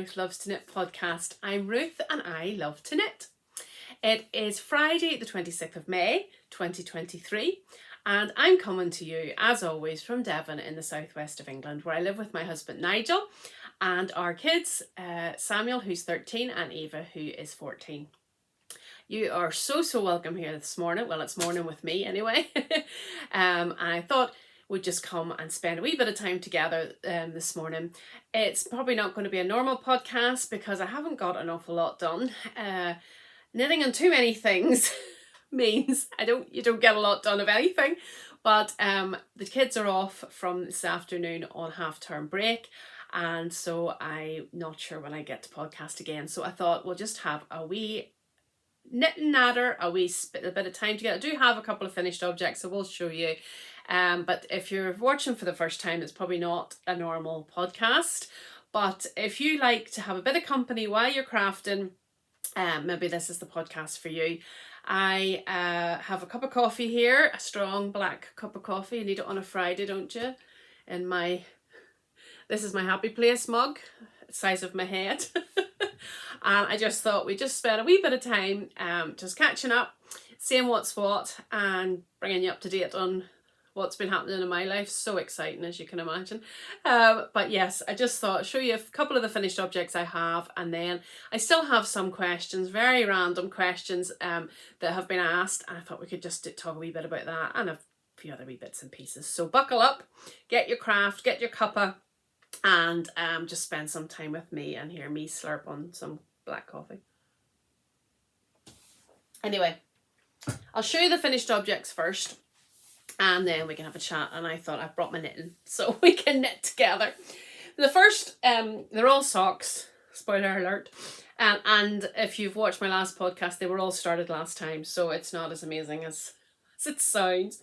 Ruth Loves to Knit podcast. I'm Ruth and I love to knit. It is Friday the 26th of May 2023 and I'm coming to you as always from Devon in the southwest of England, where I live with my husband Nigel and our kids, Samuel who's 13 and Eva who is 14. You are so welcome here this morning. Well, it's morning with me anyway. I thought we'd just come and spend a wee bit of time together this morning. It's probably not going to be a normal podcast because I haven't got an awful lot done. Knitting on too many things means you don't get a lot done of anything. But the kids are off from this afternoon on half-term break. And so I'm not sure when I get to podcast again. So I thought we'll just have a wee knit and natter, a bit of time together. I do have a couple of finished objects, so we'll show you. But if you're watching for the first time, it's probably not a normal podcast. But if you like to have a bit of company while you're crafting, maybe this is the podcast for you. I have a cup of coffee here, a strong black cup of coffee. You need it on a Friday, don't you? This is my happy place mug, the size of my head. And I just thought we'd just spend a wee bit of time just catching up, seeing what's what, and bringing you up to date on what's been happening in my life. So exciting, as you can imagine. But yes, I just thought I'd show you a couple of the finished objects I have, and then I still have some questions, very random questions that have been asked, and I thought we could just talk a wee bit about that and a few other wee bits and pieces. So buckle up, get your craft, get your cuppa, and just spend some time with me and hear me slurp on some black coffee. Anyway, I'll show you the finished objects first and then we can have a chat. And I thought I've brought my knitting so we can knit together. The first, they're all socks, spoiler alert. And if you've watched my last podcast, they were all started last time, so it's not as amazing as it sounds.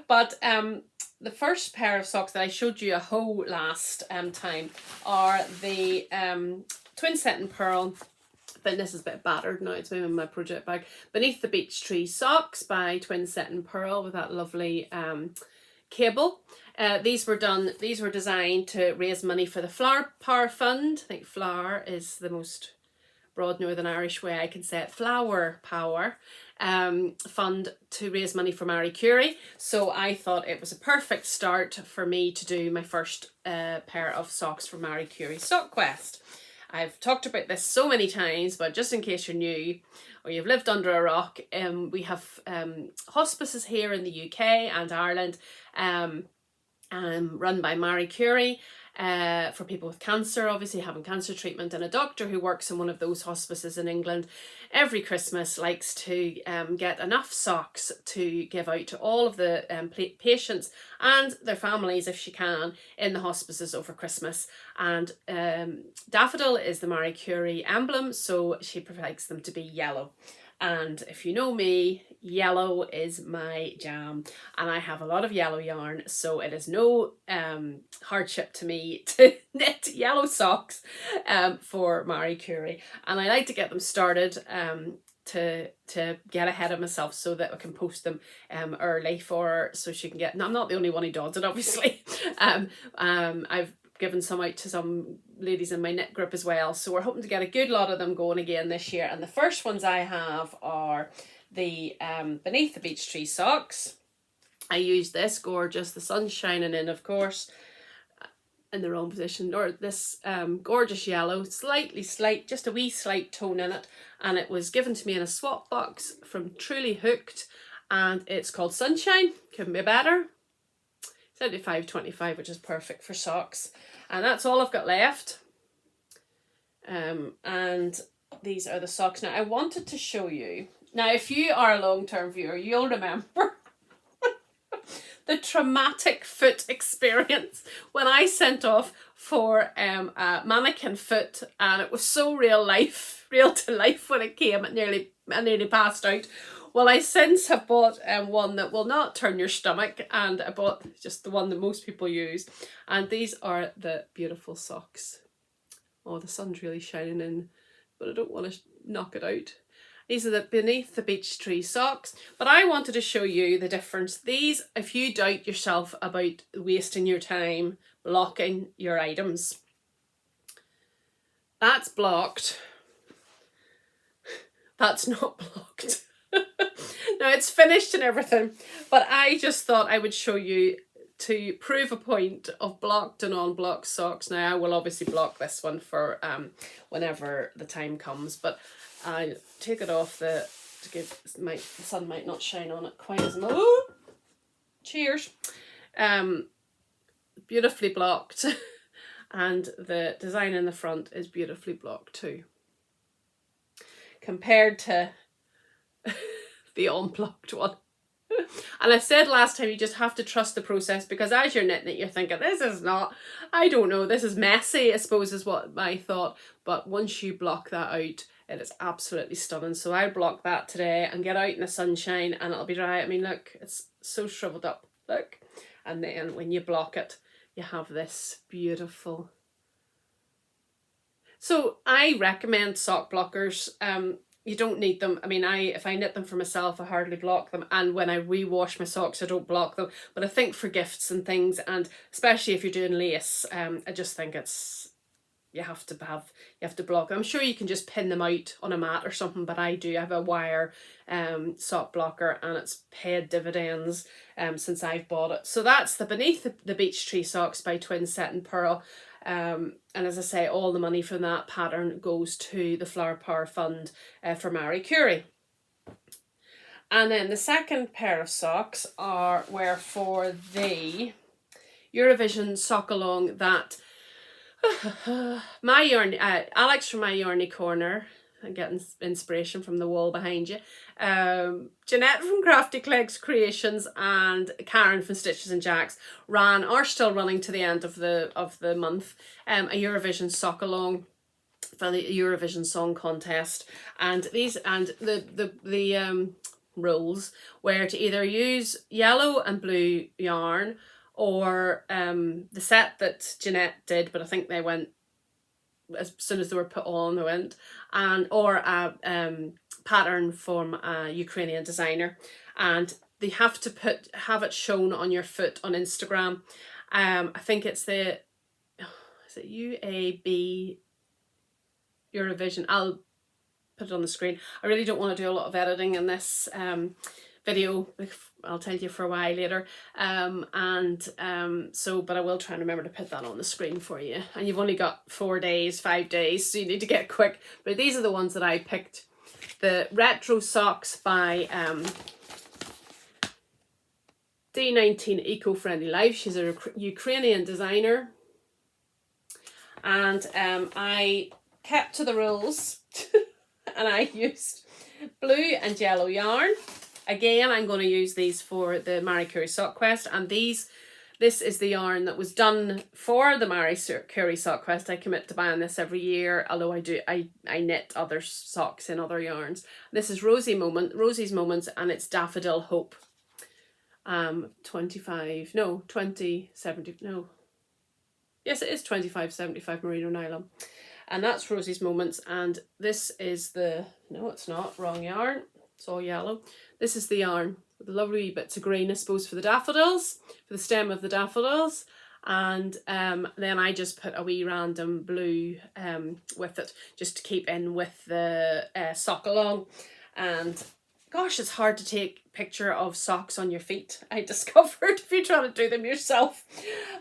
But the first pair of socks that I showed you a whole last time are the Twin Satin Pearl, but this is a bit battered now, it's maybe in my project bag, Beneath the Beech Tree socks by Twin Satin Pearl with that lovely cable. These were designed to raise money for the Flower Power Fund. I think flower is the most broad Northern Irish way I can say it. Flower Power fund to raise money for Marie Curie. So I thought it was a perfect start for me to do my first pair of socks for Marie Curie Sock Quest. I've talked about this so many times, but just in case you're new or you've lived under a rock, we have hospices here in the UK and Ireland run by Marie Curie for people with cancer, obviously having cancer treatment, and a doctor who works in one of those hospices in England every Christmas likes to get enough socks to give out to all of the patients and their families, if she can, in the hospices over Christmas. And daffodil is the Marie Curie emblem, so she likes them to be yellow. And if you know me, yellow is my jam, and I have a lot of yellow yarn, so it is no hardship to me to knit yellow socks for Marie Curie. And I like to get them started to get ahead of myself so that I can post them early for her, so she can get. And I'm not the only one who does it, obviously. I've given some out to some ladies in my knit group as well, so we're hoping to get a good lot of them going again this year. And the first ones I have are the Beneath the Beech Tree socks. I use this gorgeous, the sun's shining in, of course, in the wrong position, or this gorgeous yellow, slight, just a wee slight tone in it, and it was given to me in a swap box from Truly Hooked, and it's called Sunshine. Couldn't be better. 75-25, which is perfect for socks. And that's all I've got left. And these are the socks. Now, I wanted to show you. Now, if you are a long-term viewer, you'll remember the traumatic foot experience when I sent off for a mannequin foot, and it was so real to life when it came. I nearly passed out. Well, I since have bought one that will not turn your stomach, and I bought just the one that most people use. And these are the beautiful socks. Oh, the sun's really shining in, but I don't want to knock it out. These are the Beneath the Beech Tree socks. But I wanted to show you the difference. These, if you doubt yourself about wasting your time blocking your items, That's blocked. That's not blocked. Now it's finished and everything, but I just thought I would show you to prove a point of blocked and unblocked socks. Now I will obviously block this one for whenever the time comes, but I take it off the the sun might not shine on it quite as much. Oh, cheers. Beautifully blocked, and the design in the front is beautifully blocked too, compared to the unblocked one. And I said last time, you just have to trust the process, because as you're knitting it, you're thinking, this is not, I don't know, this is messy, I suppose is what I thought. But once you block that out, it is absolutely stunning. So I'll block that today and get out in the sunshine and it'll be dry. I mean, look, it's so shriveled up, look. And then when you block it, you have this beautiful. So I recommend sock blockers. You don't need them. I mean, if I knit them for myself, I hardly block them. And when I rewash my socks, I don't block them. But I think for gifts and things, and especially if you're doing lace, I just think you have to block them. I'm sure you can just pin them out on a mat or something, but I have a wire sock blocker, and it's paid dividends since I've bought it. So that's the Beneath the Beech Tree socks by Twin Set and Pearl. And as I say, all the money from that pattern goes to the Flower Power Fund for Marie Curie. And then the second pair of socks were for the Eurovision sock along that my yarn, Alex from My Yarny Corner, I'm getting inspiration from the wall behind you, Jeanette from Crafty Clegs Creations, and Karen from Stitches and Jacks are still running to the end of the month, a Eurovision sock along for the Eurovision Song Contest. And the rules were to either use yellow and blue yarn, or the set that Jeanette did, but I think they went as soon as they were put on, they went, or a pattern from a Ukrainian designer, and they have to have it shown on your foot on Instagram. I think is it UAB Eurovision. I'll put it on the screen. I really don't want to do a lot of editing in this video. I'll tell you for a while later. But I will try and remember to put that on the screen for you. And you've only got 5 days, so you need to get quick. But these are the ones that I picked. The retro socks by D19 Eco-Friendly Life. She's a Ukrainian designer. And I kept to the rules and I used blue and yellow yarn. Again, I'm going to use these for the Marie Curie Sock Quest, and this is the yarn that was done for the Marie Curie Sock Quest. I commit to buying this every year, although I knit other socks in other yarns. This is Rosie's Moments, and it's Daffodil Hope. 2070, no. Yes, it is 2575 merino nylon. And that's Rosie's Moments, and this is no, it's not, wrong yarn. It's all yellow. This is the yarn with the lovely bits of green, I suppose, for the daffodils, for the stem of the daffodils. And then I just put a wee random blue with it, just to keep in with the sock along. And gosh, it's hard to take a picture of socks on your feet, I discovered, if you're trying to do them yourself.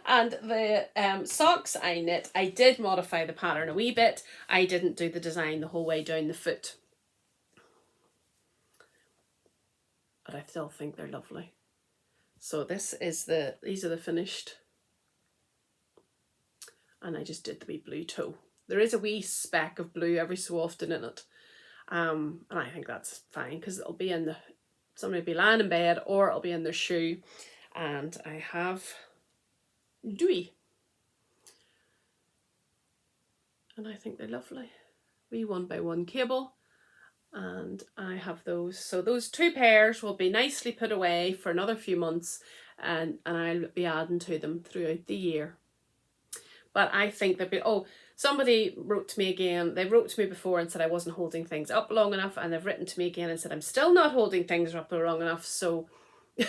And the socks I knit, I did modify the pattern a wee bit. I didn't do the design the whole way down the foot, but I still think they're lovely. So these are the finished, and I just did the wee blue toe. There is a wee speck of blue every so often in it, and I think that's fine, because it'll be somebody will be lying in bed, or it'll be in their shoe. And I have Dewey, and I think they're lovely. Wee 1x1 cable. And I have those. So those 2 pairs will be nicely put away for another few months, and I'll be adding to them throughout the year. But I think somebody wrote to me again. They wrote to me before and said I wasn't holding things up long enough, and they've written to me again and said I'm still not holding things up long enough. So I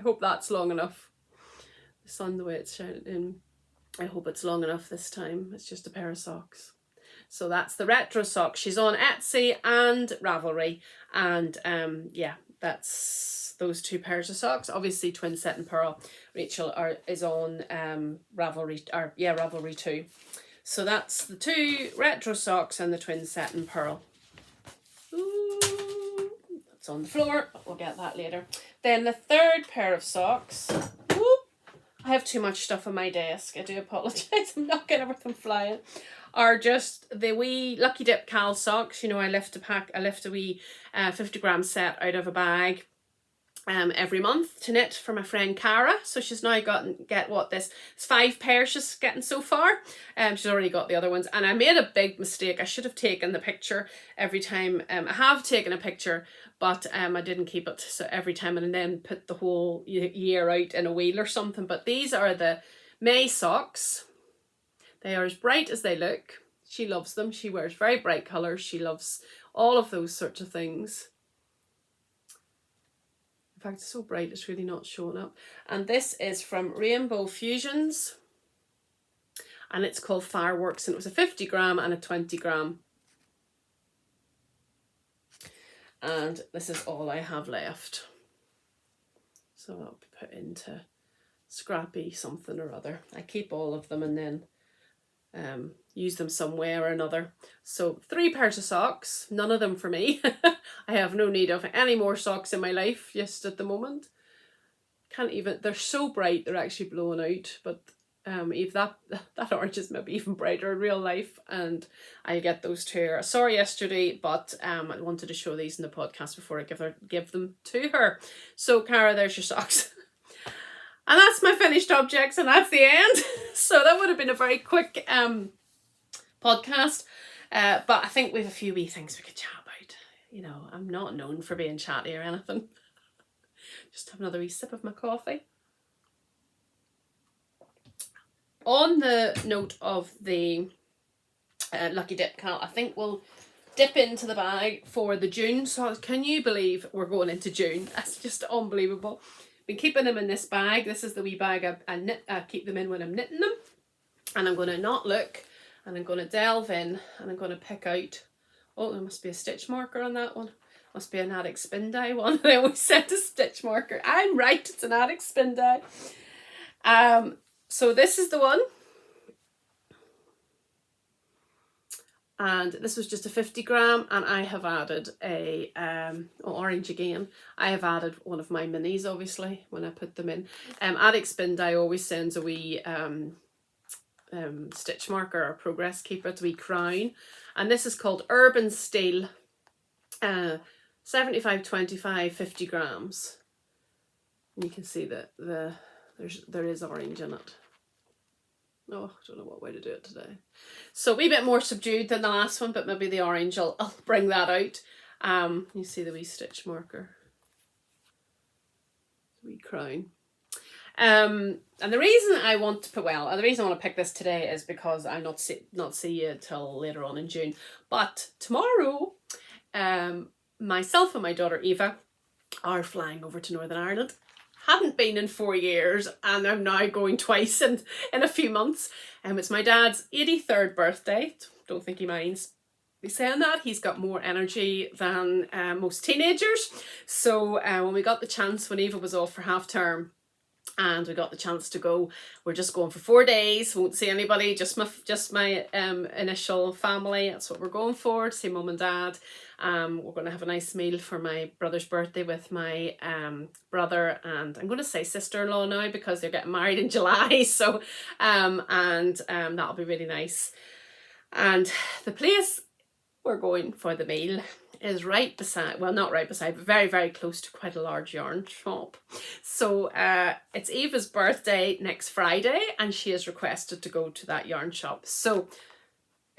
hope that's long enough. The sun, the way it's shining in. I hope it's long enough this time. It's just a pair of socks. So that's the retro sock. She's on Etsy and Ravelry. And yeah, that's those two pairs of socks. Obviously Twin Set and Pearl. Rachel is on Ravelry, or yeah, Ravelry too. So that's the two retro socks and the Twin Set and Pearl. Ooh, that's on the floor, but we'll get that later. Then the third pair of socks. Whoop, I have too much stuff on my desk. I do apologise. I'm not getting everything flying. Are just the wee Lucky Dip Cal socks. You know, I lift a wee 50-gram set out of a bag every month to knit for my friend Cara. So she's now it's 5 pairs she's getting so far. She's already got the other ones, and I made a big mistake. I should have taken the picture every time. I have taken a picture, but I didn't keep it. So every time, and then put the whole year out in a wheel or something. But these are the May socks. They are as bright as they look. She loves them. She wears very bright colours. She loves all of those sorts of things. In fact, it's so bright it's really not showing up. And this is from Rainbow Fusions. And it's called Fireworks. And it was a 50-gram and a 20-gram. And this is all I have left. So I'll be put into scrappy something or other. I keep all of them and then use them some way or another. So 3 pairs of socks, none of them for me. I have no need of any more socks in my life just at the moment. Can't even, they're so bright they're actually blowing out, but if that orange is maybe even brighter in real life, and I get those two. I saw her yesterday, but I wanted to show these in the podcast before I give them to her. So Cara, there's your socks. And that's my finished objects, and that's the end. So that would have been a very quick podcast. But I think we have a few wee things we could chat about. You know, I'm not known for being chatty or anything. Just have another wee sip of my coffee. On the note of the Lucky Dip Cal, I think we'll dip into the bag for the June. So can you believe we're going into June? That's just unbelievable. Been keeping them in this bag. This is the wee bag I keep them in when I'm knitting them. And I'm going to not look, and I'm going to delve in, and I'm going to pick out, oh, there must be a stitch marker on that one. Must be an Attic Spin Dye one. I always said a stitch marker. I'm right, it's an Attic Spin Dye. So this is the one. And this was just a 50-gram, and I have added a orange again. I have added one of my minis, obviously, when I put them in. Attic Spin Dye always sends a wee stitch marker or progress keeper, it's a wee crown. And this is called Urban Steel, 75-25, 50 grams. And you can see that there is orange in it. Oh, I don't know what way to do it today. So a wee bit more subdued than the last one, but maybe the orange I'll bring that out. You see the wee stitch marker. Wee crown. And the reason I want to pick this today is because I'll not see you till later on in June. But tomorrow, myself and my daughter Eva are flying over to Northern Ireland. Hadn't been in 4 years, and I'm now going twice in a few months. It's my dad's 83rd birthday. Don't think he minds me saying that. He's got more energy than most teenagers. So when we got the chance, when Eva was off for half term, and we got the chance to go, we're just going for 4 days. Won't see anybody, just my initial family. That's what we're going for, to see mum and dad. We're going to have a nice meal for my brother's birthday with my brother and I'm going to say sister-in-law now because they're getting married in July. So that'll be really nice. And the place we're going for the meal is right beside, well, not right beside, but very, very close to quite a large yarn shop. So it's Eva's birthday next Friday, and she has requested to go to that yarn shop. So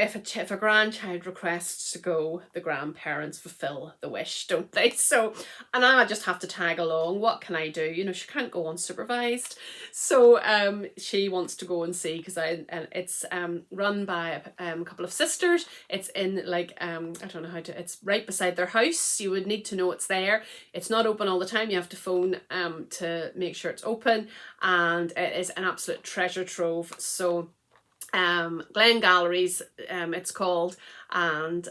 if a grandchild requests to go, the grandparents fulfill the wish, don't they? So, and I just have to tag along. What can I do? You know, she can't go unsupervised. So she wants to go and see, because it's run by a couple of sisters. It's in like I don't know how to. It's right beside their house. You would need to know it's there. It's not open all the time. You have to phone to make sure it's open, and it is an absolute treasure trove. So Glen Galleries it's called, and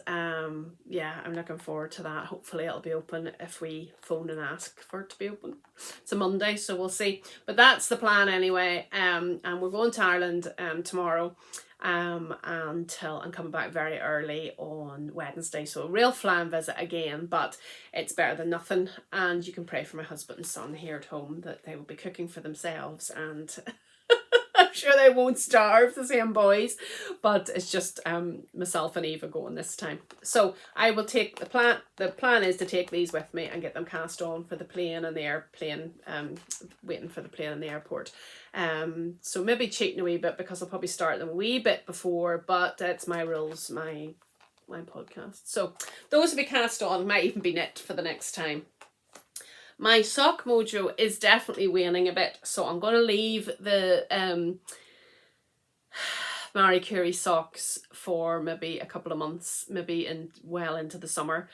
yeah, I'm looking forward to that. Hopefully it'll be open if we phone and ask for it to be open. It's a Monday, so we'll see, but that's the plan anyway. And we're going to Ireland tomorrow until I'm coming back very early on Wednesday, so a real flying visit again, but it's better than nothing. And you can pray for my husband and son here at home that they will be cooking for themselves, and I'm sure they won't starve, the same boys, but it's just myself and Eva going this time. So I will take the plan is to take these with me and get them cast on for the plane and the airplane, waiting for the plane in the airport. So maybe cheating a wee bit, because I'll probably start them a wee bit before, but it's my rules, my podcast. So those will be cast on, might even be knit for the next time. My sock mojo is definitely waning a bit, so I'm going to leave the Marie Curie socks for maybe a couple of months, maybe well into the summer,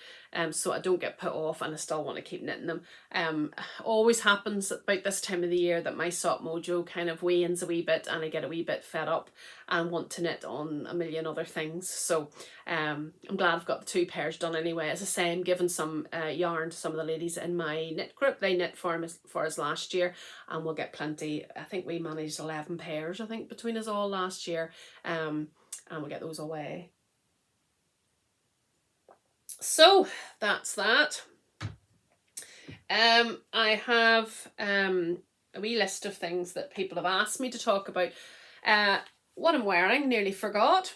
so I don't get put off, and I still want to keep knitting them. Always happens about this time of the year that my sock mojo kind of wanes a wee bit, and I get a wee bit fed up and want to knit on a million other things. So I'm glad I've got the 2 pairs done anyway. As I say, I'm giving some yarn to some of the ladies in my knit group. They knit for us last year, and we'll get plenty. I think we managed 11 pairs, I think, between us all last year, and we'll get those away. So that's that. I have a wee list of things that people have asked me to talk about. What I'm wearing, nearly forgot.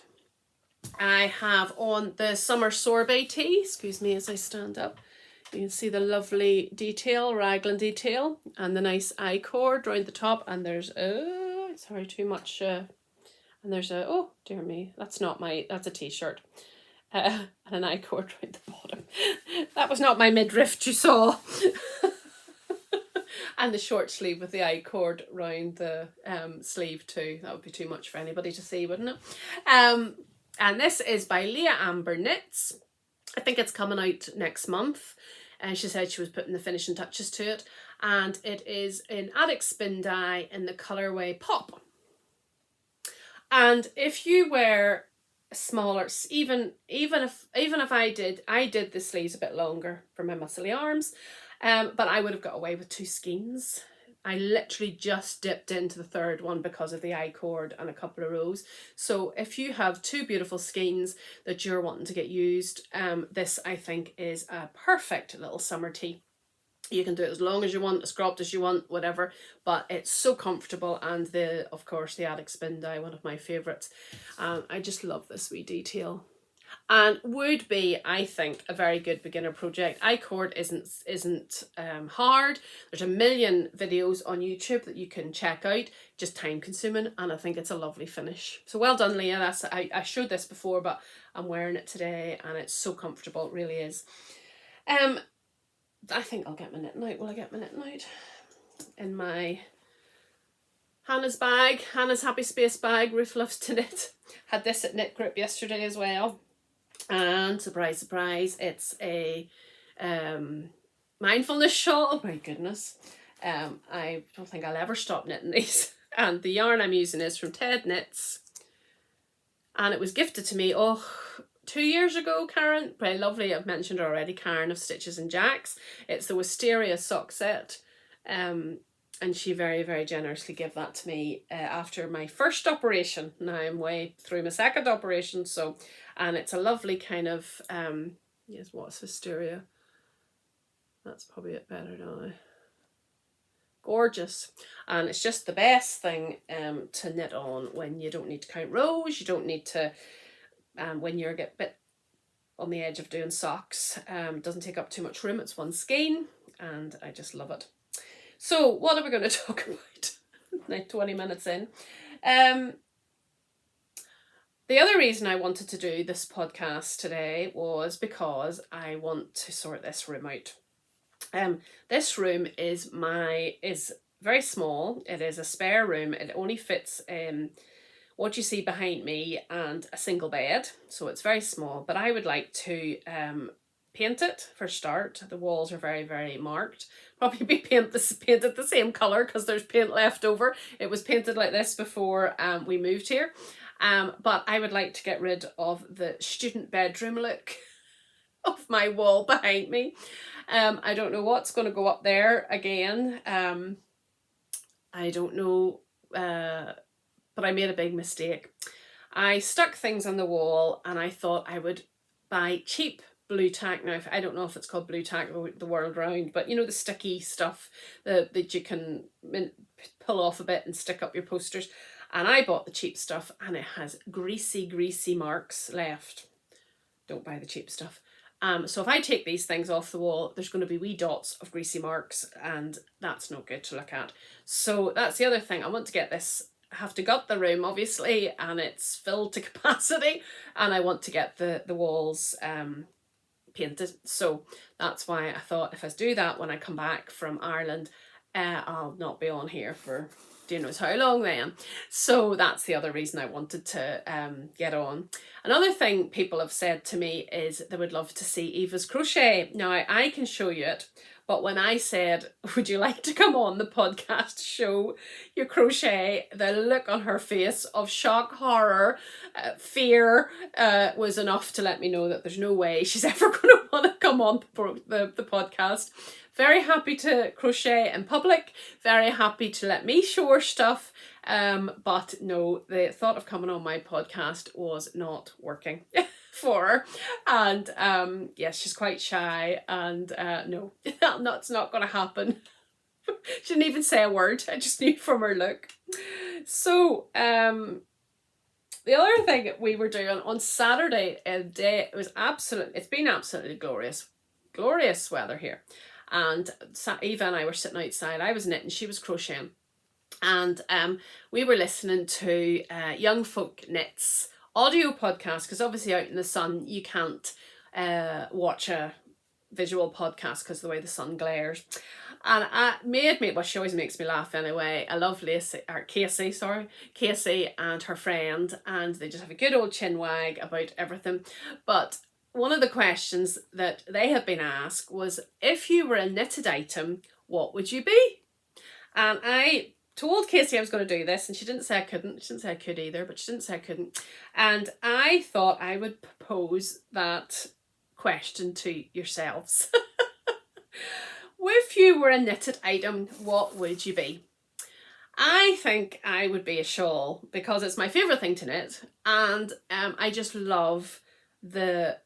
I have on the summer sorbet tee. Excuse me as I stand up. You can see the lovely detail, raglan detail, and the nice I-cord around the top. And there's sorry, too much. And there's a, oh dear me, that's a t-shirt. And an I-cord around the bottom. That was not my midriff you saw. And the short sleeve with the I-cord round the sleeve too. That would be too much for anybody to see, wouldn't it? And this is by Leah Amber Knits. I think it's coming out next month. And she said she was putting the finishing touches to it. And it is in Attic Spin Dye in the colourway Pop. And if you wear smaller, even if I did the sleeves a bit longer for my muscly arms, but I would have got away with 2 skeins. I literally just dipped into the 3rd one because of the I-cord and a couple of rows. So if you have 2 beautiful skeins that you're wanting to get used, this I think is a perfect little summer tee. You can do it as long as you want, as cropped as you want, whatever, but it's so comfortable. And of course the Attic Spin Dye, one of my favourites. I just love this wee detail, and would be, I think, a very good beginner project. I-cord isn't hard. There's a million videos on YouTube that you can check out, just time consuming, and I think it's a lovely finish. So well done, Leah. I showed this before, but I'm wearing it today and it's so comfortable, it really is. I think I'll get my knitting out. Will I get my knitting out? In my Hannah's bag, Hannah's Happy Space bag. Ruth loves to knit. Had this at Knit Group yesterday as well. And surprise, surprise, it's a mindfulness shawl. Oh my goodness. I don't think I'll ever stop knitting these. And the yarn I'm using is from Ted Knits. And it was gifted to me, 2 years ago, Karen. Very lovely. I've mentioned her already, Karen of Stitches and Jacks. It's the Wisteria sock set. And she very, very generously gave that to me after my first operation. Now I'm way through my 2nd operation. So, and it's a lovely kind of, yes, what's Wisteria? That's probably it better now. Gorgeous. And it's just the best thing to knit on when you don't need to count rows. You don't need to, when you're a bit on the edge of doing socks. Doesn't take up too much room. It's 1 skein and I just love it. So what are we going to talk about? Like 20 minutes in. the other reason I wanted to do this podcast today was because I want to sort this room out. This room is very small. It is a spare room. It only fits what you see behind me and a single bed, so it's very small. But I would like to paint it for start. The walls are very, very marked. Probably be painted the same colour because there's paint left over. It was painted like this before we moved here. But I would like to get rid of the student bedroom look of my wall behind me. I don't know what's going to go up there again. I don't know, but I made a big mistake. I stuck things on the wall and I thought I would buy cheap blue tack. Now, I don't know if it's called blue tack the world round, but you know, the sticky stuff that you can pull off a bit and stick up your posters. And I bought the cheap stuff and it has greasy marks left. Don't buy the cheap stuff. So if I take these things off the wall, there's going to be wee dots of greasy marks and that's no good to look at. So that's the other thing. I want to get this. I have to gut the room, obviously, and it's filled to capacity, and I want to get the walls painted. So that's why I thought if I do that when I come back from Ireland, I'll not be on here for knows how long then. So that's the other reason I wanted to get on. Another thing people have said to me is they would love to see Eva's crochet. Now I can show you it, but when I said, would you like to come on the podcast to show your crochet, the look on her face of shock, horror, fear was enough to let me know that there's no way she's ever going to want to come on the podcast. Very happy to crochet in public, very happy to let me show her stuff, but no, the thought of coming on my podcast was not working for her. And yes, she's quite shy, and no, that's not going to happen. She didn't even say a word, I just knew from her look. So the other thing we were doing on Saturday, it's been absolutely glorious weather here. And Eva and I were sitting outside. I was knitting, she was crocheting. And we were listening to Young Folk Knits audio podcast, because obviously out in the sun you can't watch a visual podcast because of the way the sun glares. And she always makes me laugh anyway. I love Casey and her friend, and they just have a good old chin wag about everything. But one of the questions that they had been asked was, if you were a knitted item, what would you be? And I told Casey I was going to do this, and she didn't say I couldn't. She didn't say I could either, but she didn't say I couldn't. And I thought I would pose that question to yourselves. If you were a knitted item, what would you be? I think I would be a shawl, because it's my favourite thing to knit, and I just love the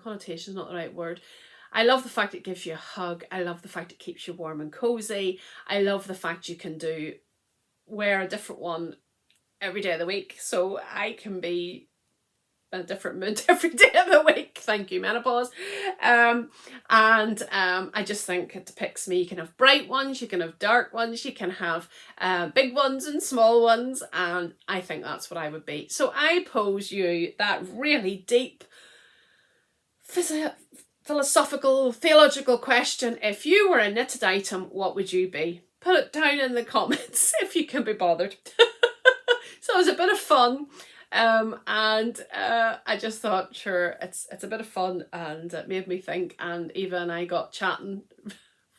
connotation is not the right word. I love the fact it gives you a hug. I love the fact it keeps you warm and cozy. I love the fact you can wear a different one every day of the week, so I can be in a different mood every day of the week. Thank you, menopause. I just think it depicts me. You can have bright ones, you can have dark ones, you can have big ones and small ones, and I think that's what I would be. So I pose you that really deep philosophical, theological question. If you were a knitted item, what would you be? Put it down in the comments if you can be bothered. So it was a bit of fun. I just thought, sure, it's a bit of fun, and it made me think, and Eva and I got chatting,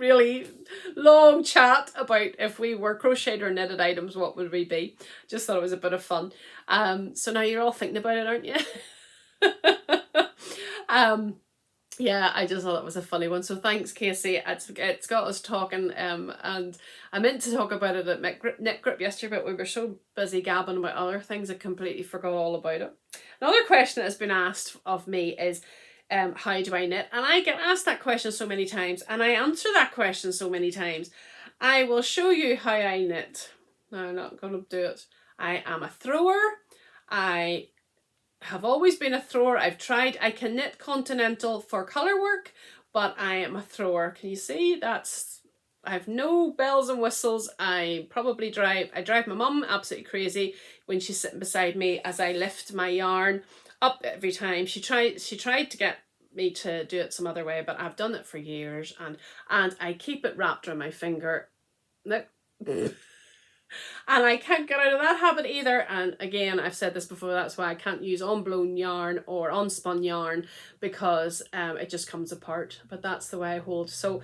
really long chat about if we were crocheted or knitted items, what would we be? Just thought it was a bit of fun. So now you're all thinking about it, aren't you? Yeah, I just thought it was a funny one. So thanks, Casey. It's got us talking, and I meant to talk about it at Knit Group yesterday, but we were so busy gabbing about other things I completely forgot all about it. Another question that has been asked of me is, how do I knit? And I get asked that question so many times, and I answer that question so many times. I will show you how I knit. No, I'm not going to do it. I am a thrower. I have always been a thrower. I can knit continental for colour work, but I am a thrower. Can you see? That's I have no bells and whistles. I drive my mum absolutely crazy when she's sitting beside me as I lift my yarn up every time. She tried to get me to do it some other way, but I've done it for years, and I keep it wrapped around my finger. Look. And I can't get out of that habit either. And again, I've said this before, that's why I can't use unblown yarn or unspun yarn, because it just comes apart. But that's the way I hold. So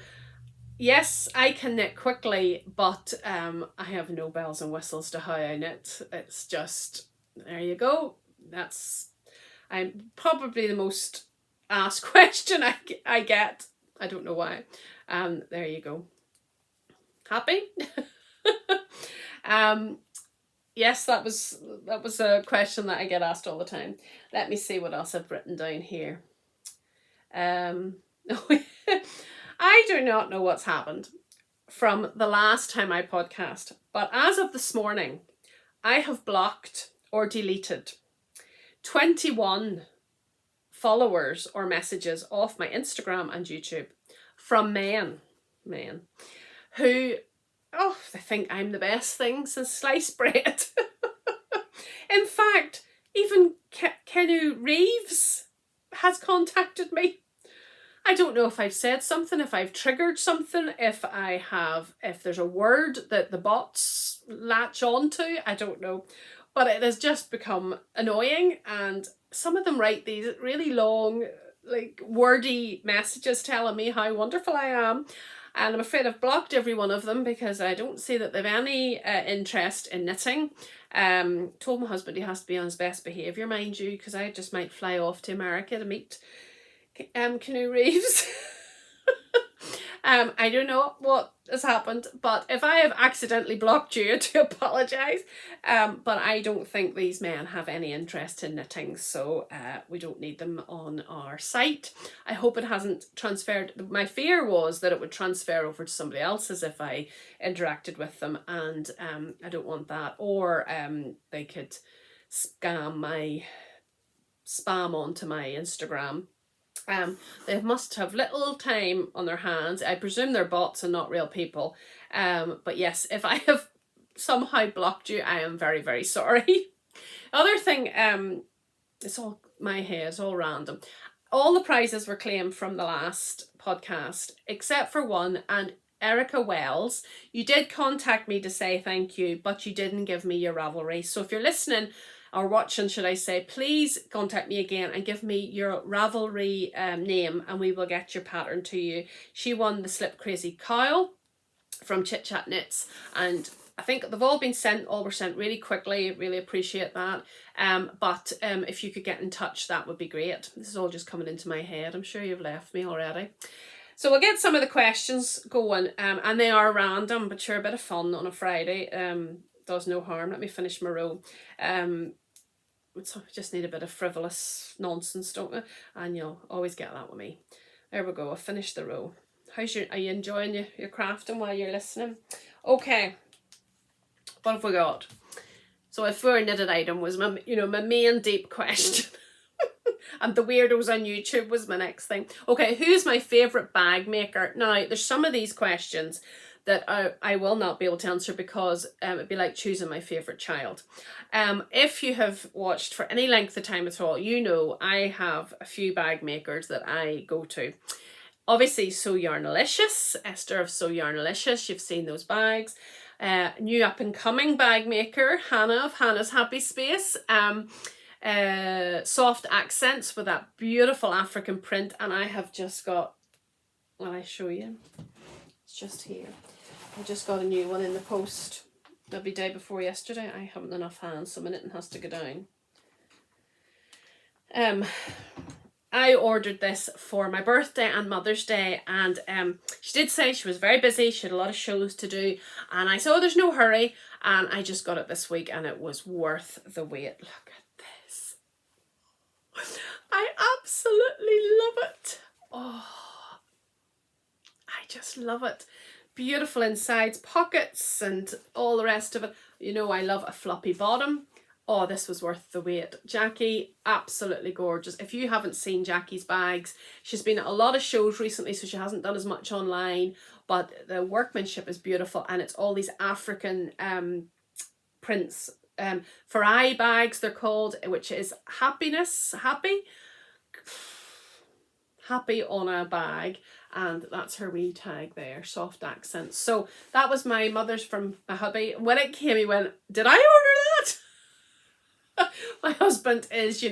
yes, I can knit quickly, but I have no bells and whistles to how I knit. It's just, there you go. I'm probably the most asked question I get. I don't know why. There you go. Happy? Yes, that was a question that I get asked all the time. Let me see what else I've written down here. I do not know what's happened from the last time I podcast, but as of this morning, I have blocked or deleted 21 followers or messages off my Instagram and YouTube from men who, they think I'm the best thing since sliced bread. In fact, even Kennu Reeves has contacted me. I don't know if I've said something, if I've triggered something, if there's a word that the bots latch onto, I don't know. But it has just become annoying, and some of them write these really long, like, wordy messages telling me how wonderful I am. And I'm afraid I've blocked every one of them because I don't see that they've any interest in knitting. Told my husband he has to be on his best behaviour, mind you, because I just might fly off to America to meet Kennu Reeves. I don't know what has happened, but if I have accidentally blocked you, to apologise. But I don't think these men have any interest in knitting, so we don't need them on our site. I hope it hasn't transferred. My fear was that it would transfer over to somebody else's if I interacted with them, and I don't want that. Or they could spam onto my Instagram. They must have little time on their hands. I presume they're bots and not real people. But yes, if I have somehow blocked you, I am very, very sorry. Other thing, it's all my hair, it's all random. All the prizes were claimed from the last podcast, except for one, and Erica Wells, you did contact me to say thank you, but you didn't give me your Ravelry. So if you're listening, or watching, should I say, please contact me again and give me your Ravelry name, and we will get your pattern to you. She won the Slip Crazy Cowl from Chit Chat Knits, and I think they've all been sent. All were sent really quickly. Really appreciate that. But if you could get in touch, that would be great. This is all just coming into my head. I'm sure you've left me already. So we'll get some of the questions going, and they are random, but sure, a bit of fun on a Friday. Does no harm. Let me finish my row. So I just need a bit of frivolous nonsense, don't we? And you'll always get that with me. There we go. I've finished the row. Are you enjoying your crafting while you're listening? Okay. What have we got? So if we're a knitted item was my main deep question. And the weirdos on YouTube was my next thing. Okay, who's my favourite bag maker? Now, there's some of these questions that I will not be able to answer because it'd be like choosing my favourite child. If you have watched for any length of time at all, you know I have a few bag makers that I go to. Obviously, Sew Yarnalicious, Esther of Sew Yarnalicious, you've seen those bags. New up and coming bag maker, Hannah of Hannah's Happy Space. Soft accents with that beautiful African print, and I have just got, will I show you? It's just here. I just got a new one in the post maybe day before yesterday. I haven't enough hands, so my knitting has to go down. I ordered this for my birthday and Mother's Day, and she did say she was very busy, she had a lot of shows to do, and I said, oh, there's no hurry, and I just got it this week, and it was worth the wait. Look at this. I absolutely love it. Oh, I just love it. Beautiful insides, pockets, and all the rest of it. You know, I love a floppy bottom. Oh, this was worth the wait. Jackie, absolutely gorgeous. If you haven't seen Jackie's bags, she's been at a lot of shows recently, so she hasn't done as much online, but the workmanship is beautiful, and it's all these African prints. For eye bags, they're called, which is happy on a bag, and that's her wee tag there, soft accents. So that was my mother's from my hubby. When it came, he went, "Did I order that?" My husband is,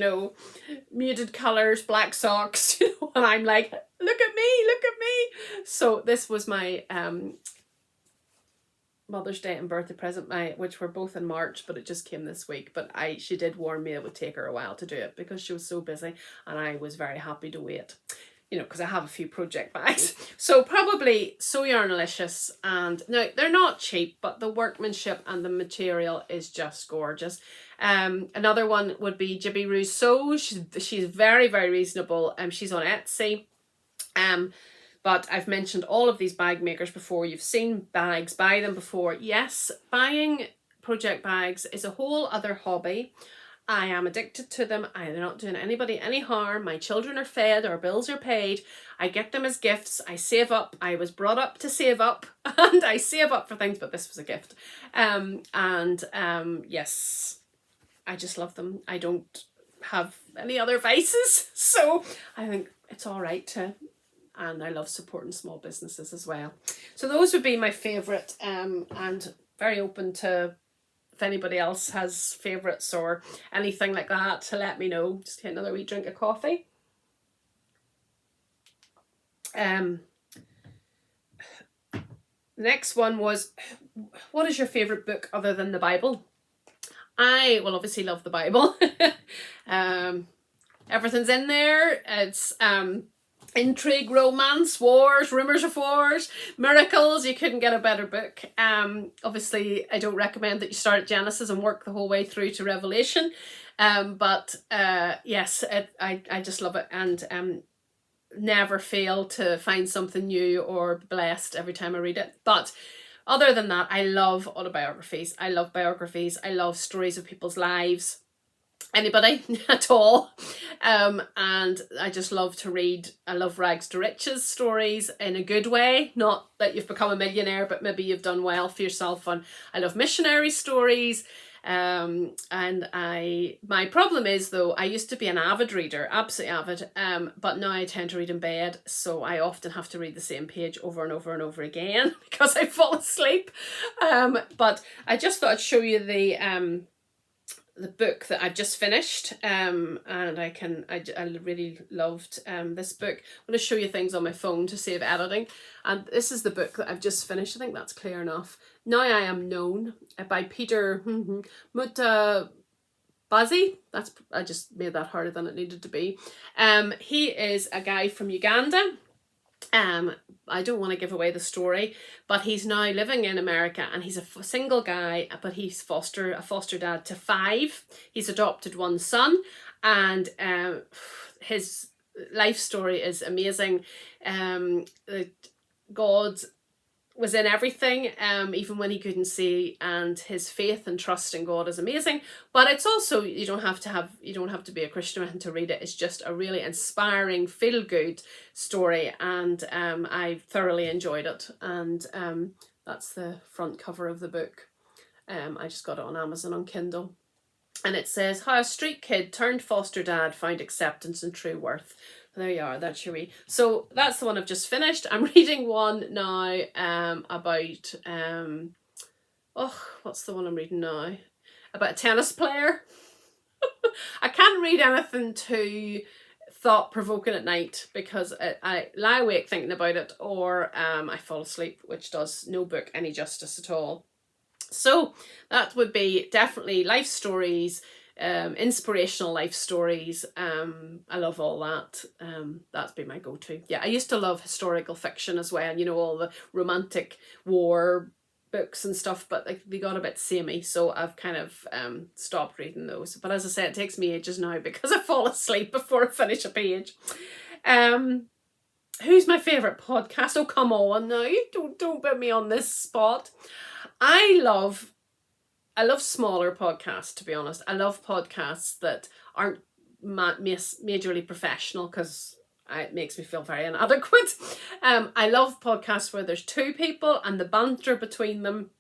muted colours, black socks, and I'm like, look at me. So this was my Mother's Day and birthday present, which were both in March, but it just came this week. But she did warn me it would take her a while to do it because she was so busy, and I was very happy to wait. Because I have a few project bags. So probably So Yarnalicious, and now they're not cheap, but the workmanship and the material is just gorgeous. Another one would be Jibby Rousseau. She's very, very reasonable. She's on Etsy. But I've mentioned all of these bag makers before. You've seen bags, buy them before. Yes, buying project bags is a whole other hobby. I am addicted to them. I'm not doing anybody any harm. My children are fed, our bills are paid. I get them as gifts. I save up. I was brought up to save up, and I save up for things, but this was a gift. Yes, I just love them. I don't have any other vices, so I think it's all right to, and I love supporting small businesses as well. So those would be my favourite, and very open to if anybody else has favourites or anything like that, to let me know. Just get another wee drink of coffee. The next one was, what is your favourite book other than the Bible? I will obviously love the Bible. Everything's in there. It's intrigue, romance, wars, rumours of wars, miracles. You couldn't get a better book. Obviously, I don't recommend that you start at Genesis and work the whole way through to Revelation. But yes, I just love it, and never fail to find something new or blessed every time I read it. But other than that, I love autobiographies. I love biographies. I love stories of people's lives. Anybody at all. And I just love to read. I love rags to riches stories in a good way. Not that you've become a millionaire, but maybe you've done well for yourself. And I love missionary stories. And my problem is, though, I used to be an avid reader, absolutely avid, but now I tend to read in bed, so I often have to read the same page over and over and over again because I fall asleep. But I just thought I'd show you the book that I've just finished, and I really loved this book. I'm going to show you things on my phone to save editing, and this is the book that I've just finished. I think that's clear enough. Now I Am Known by Peter Mutabazi. I just made that harder than it needed to be. He is a guy from Uganda. I don't want to give away the story, but he's now living in America, and he's a single guy, but he's a foster dad to 5. He's adopted 1 son, and his life story is amazing. God was in everything, even when he couldn't see, and his faith and trust in God is amazing. But it's also, you don't have to be a Christian to read it. It's just a really inspiring, feel-good story, and I thoroughly enjoyed it. And that's the front cover of the book. I just got it on Amazon on Kindle, and it says, "How a street kid turned foster dad found acceptance and true worth." There you are, that's your wee. So that's the one I've just finished. I'm reading one now about, what's the one I'm reading now? About a tennis player. I can't read anything too thought-provoking at night because I lie awake thinking about it, or I fall asleep, which does no book any justice at all. So that would be definitely life stories, inspirational life stories. I love all that. That's been my go-to. Yeah, I used to love historical fiction as well, all the romantic war books and stuff, but they got a bit samey, so I've kind of stopped reading those. But as I said, it takes me ages now because I fall asleep before I finish a page. Who's my favourite podcast? Oh, come on now, you don't put me on this spot. I love I love smaller podcasts, to be honest. I love podcasts that aren't majorly professional, because it makes me feel very inadequate. I love podcasts where there's two people and the banter between them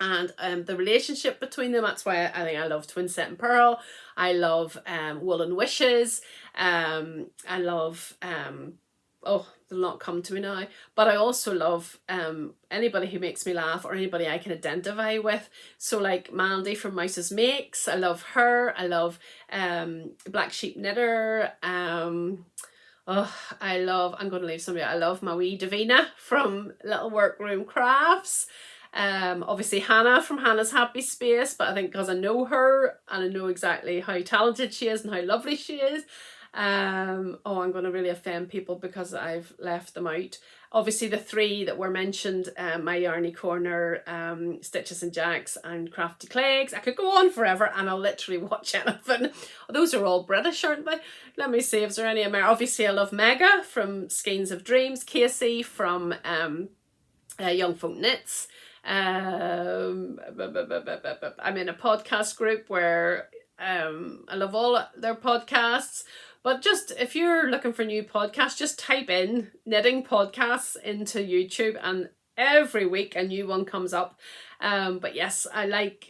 and the relationship between them. That's why I think I love Twin Set and Pearl. I love Wool and Wishes. I love oh, they'll not come to me now. But I also love anybody who makes me laugh, or anybody I can identify with. So like Mandy from Mouse's Makes, I love her. I love Black Sheep Knitter. Oh, I'm going to leave somebody. I love my wee Davina from Little Workroom Crafts. Obviously Hannah from Hannah's Happy Space, but I think because I know her and I know exactly how talented she is and how lovely she is. Oh, I'm going to really offend people because I've left them out. Obviously the three that were mentioned, My Yarny Corner, Stitches and Jacks, and Crafty Clegs. I could go on forever and I'll literally watch anything. Those are all British, aren't they? Let me see if there's any American. Obviously I love Mega from Skeins of Dreams, Casey from Young Folk Knits. I'm in a podcast group where I love all their podcasts. But just if you're looking for new podcasts, just type in knitting podcasts into YouTube, and every week a new one comes up. But yes, I like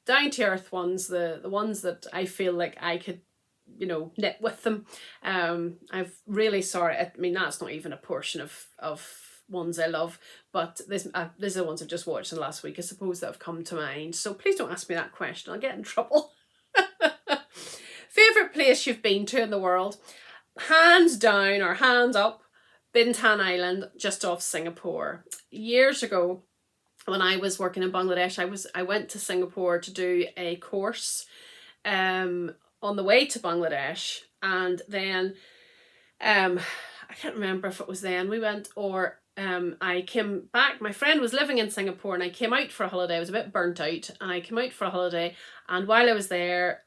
down to earth ones, the ones that I feel like I could, knit with them. I've really sorry. I mean, that's not even a portion of ones I love, but these are the ones I've just watched in the last week, I suppose, that have come to mind. So please don't ask me that question. I'll get in trouble. Favourite place you've been to in the world? Hands down or hands up, Bintan Island, just off Singapore. Years ago, when I was working in Bangladesh, I went to Singapore to do a course on the way to Bangladesh, and then I can't remember if it was then we went or I came back. My friend was living in Singapore and I came out for a holiday. I was a bit burnt out and I came out for a holiday, and while I was there,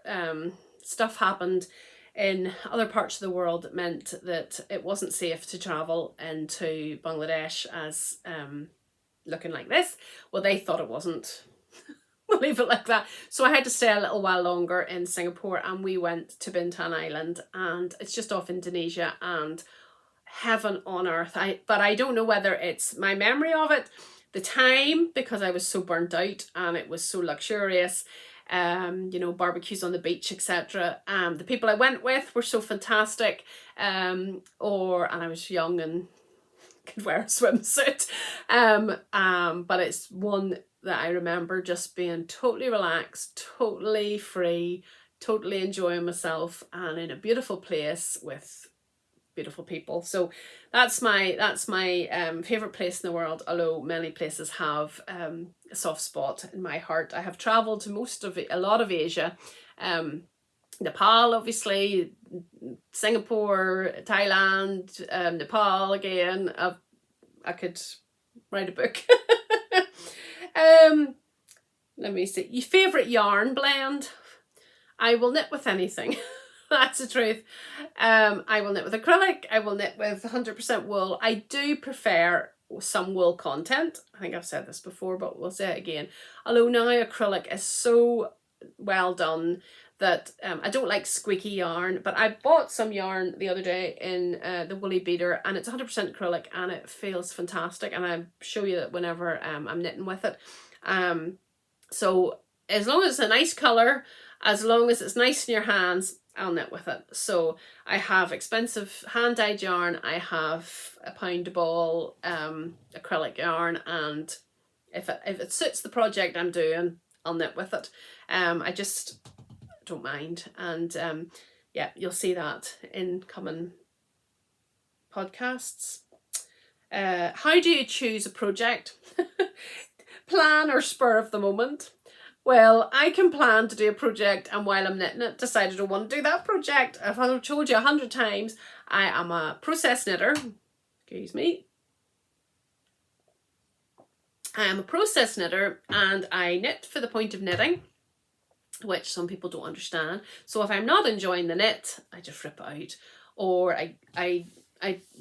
stuff happened in other parts of the world that meant that it wasn't safe to travel into Bangladesh as looking like this. Well, they thought it wasn't. We'll leave it like that. So I had to stay a little while longer in Singapore, and we went to Bintan Island, and it's just off Indonesia, and heaven on earth. But I don't know whether it's my memory of it, the time, because I was so burnt out and it was so luxurious. Barbecues on the beach, etc. The people I went with were so fantastic. And I was young and could wear a swimsuit. But it's one that I remember just being totally relaxed, totally free, totally enjoying myself, and in a beautiful place with beautiful people. So that's my favorite place in the world, although many places have a soft spot in my heart. I have traveled to a lot of Asia, Nepal obviously, Singapore, Thailand, Nepal again. I could write a book. Let me see. Your favorite yarn blend? I will knit with anything. That's the truth. I will knit with acrylic. I will knit with 100% wool. I do prefer some wool content. I think I've said this before, but we'll say it again. Although now acrylic is so well done that I don't like squeaky yarn, but I bought some yarn the other day in the Woolly Beater, and it's 100% acrylic and it feels fantastic, and I'll show you that whenever I'm knitting with it. So as long as it's a nice colour, as long as it's nice in your hands, I'll knit with it. So I have expensive hand-dyed yarn, I have a pound ball acrylic yarn, and if it suits the project I'm doing, I'll knit with it. I just don't mind, and yeah, you'll see that in coming podcasts. How do you choose a project? Plan or spur of the moment? Well, I can plan to do a project, and while I'm knitting it, decide I don't want to do that project. I've told you 100 times, I am a process knitter. Excuse me. I am a process knitter, and I knit for the point of knitting, which some people don't understand. So if I'm not enjoying the knit, I just rip it out, or I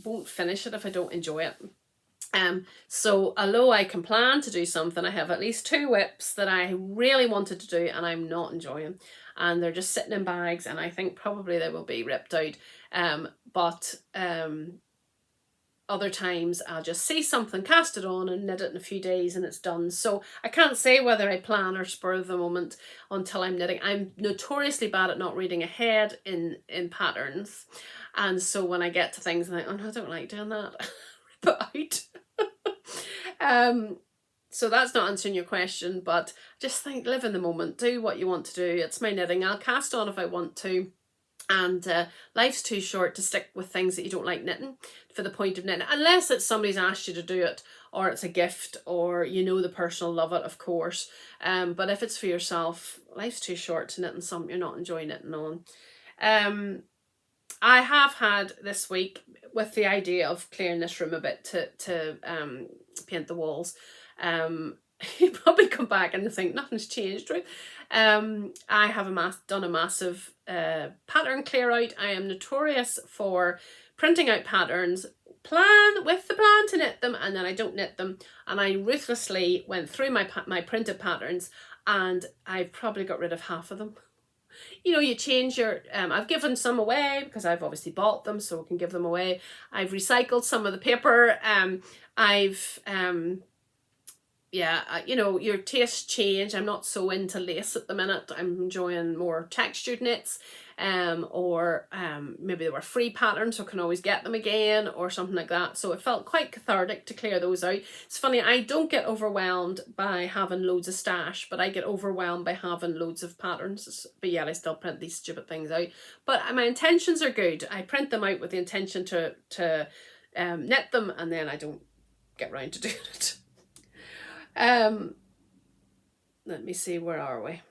won't finish it if I don't enjoy it. So although I can plan to do something, I have at least 2 whips that I really wanted to do and I'm not enjoying. And they're just sitting in bags and I think probably they will be ripped out. But other times I'll just see something, cast it on and knit it in a few days and it's done. So I can't say whether I plan or spur of the moment until I'm knitting. I'm notoriously bad at not reading ahead in patterns. And so when I get to things I'm like, oh no, I don't like doing that. Rip it out. So that's not answering your question, but just think, live in the moment, do what you want to do. It's my knitting. I'll cast on if I want to. And life's too short to stick with things that you don't like knitting for the point of knitting, unless it's somebody's asked you to do it or it's a gift or you know the person will love it, of course. But if it's for yourself, life's too short to knit in something you're not enjoying knitting on. I have had this week, with the idea of clearing this room a bit to paint the walls, you probably come back and think nothing's changed, right? I have done a massive pattern clear out. I am notorious for printing out patterns, with the plan to knit them, and then I don't knit them. And I ruthlessly went through my printed patterns, and I've probably got rid of half of them. You know, you change your, I've given some away because I've obviously bought them, so I can give them away. I've recycled some of the paper. Yeah, you know, your tastes change. I'm not so into lace at the minute. I'm enjoying more textured knits, or maybe they were free patterns, so I can always get them again or something like that. So it felt quite cathartic to clear those out. It's funny, I don't get overwhelmed by having loads of stash, but I get overwhelmed by having loads of patterns. But yet I still print these stupid things out. But my intentions are good. I print them out with the intention to knit them, and then I don't get round to doing it. Let me see, where are we?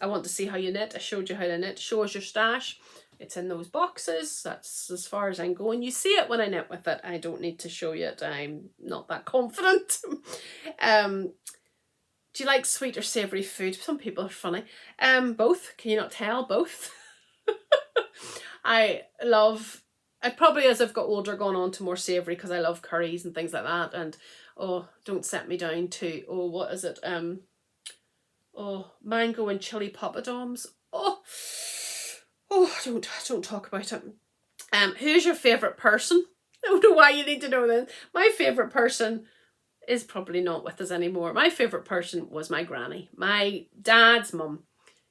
I want to see how you knit. I showed you how to knit. Show us your stash. It's in those boxes. That's as far as I'm going. You see it when I knit with it. I don't need to show you it. I'm not that confident. Do you like sweet or savoury food? Some people are funny. Both. Can you not tell? Both. I probably, as I've got older, gone on to more savoury because I love curries and things like that. And oh, don't set me down to, oh, what is it? Oh, mango and chili poppadoms. Oh, don't talk about it. Who's your favourite person? I don't know why you need to know this. My favourite person is probably not with us anymore. My favourite person was my granny, my dad's mum.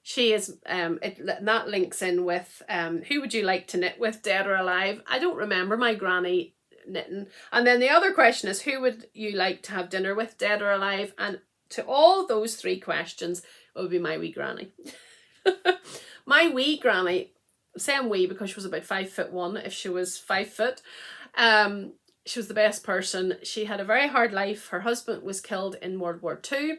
She is, that links in with, who would you like to knit with, dead or alive? I don't remember my granny knitting. And then the other question is, who would you like to have dinner with, dead or alive? And to all those 3 questions, it would be my wee granny. My wee granny, I'm saying wee because she was about 5'1", if she was 5 foot. She was the best person. She had a very hard life. Her husband was killed in World War II.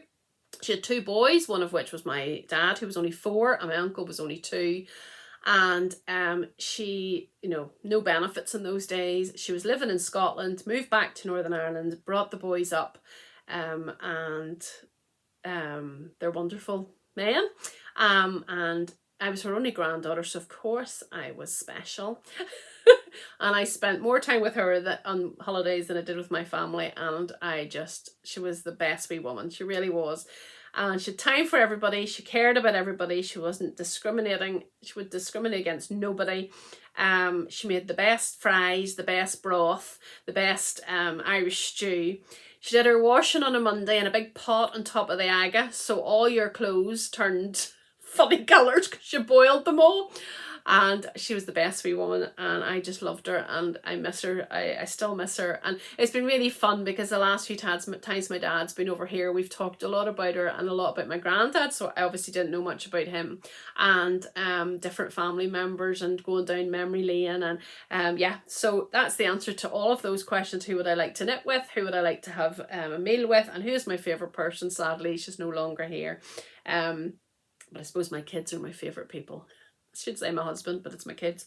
She had 2 boys, one of which was my dad, who was only 4, and my uncle was only 2. And she, you know, no benefits in those days. She was living in Scotland, moved back to Northern Ireland, brought the boys up, and they're wonderful men. And I was her only granddaughter, so of course I was special. And I spent more time with her on holidays than I did with my family, and she was the best wee woman. She really was. And she had time for everybody. She cared about everybody. She wasn't discriminating. She would discriminate against nobody. She made the best fries, the best broth, the best Irish stew. She did her washing on a Monday in a big pot on top of the aga, so all your clothes turned funny colours because she boiled them all. And she was the best wee woman, and I just loved her, and I miss her. I still miss her. And it's been really fun because the last few times my dad's been over here, we've talked a lot about her and a lot about my granddad, so I obviously didn't know much about him, and different family members, and going down memory lane. And yeah, so that's the answer to all of those questions. Who would I like to knit with? Who would I like to have a meal with? And who's my favourite person? Sadly, she's no longer here. But I suppose my kids are my favourite people. I should say my husband, but it's my kids.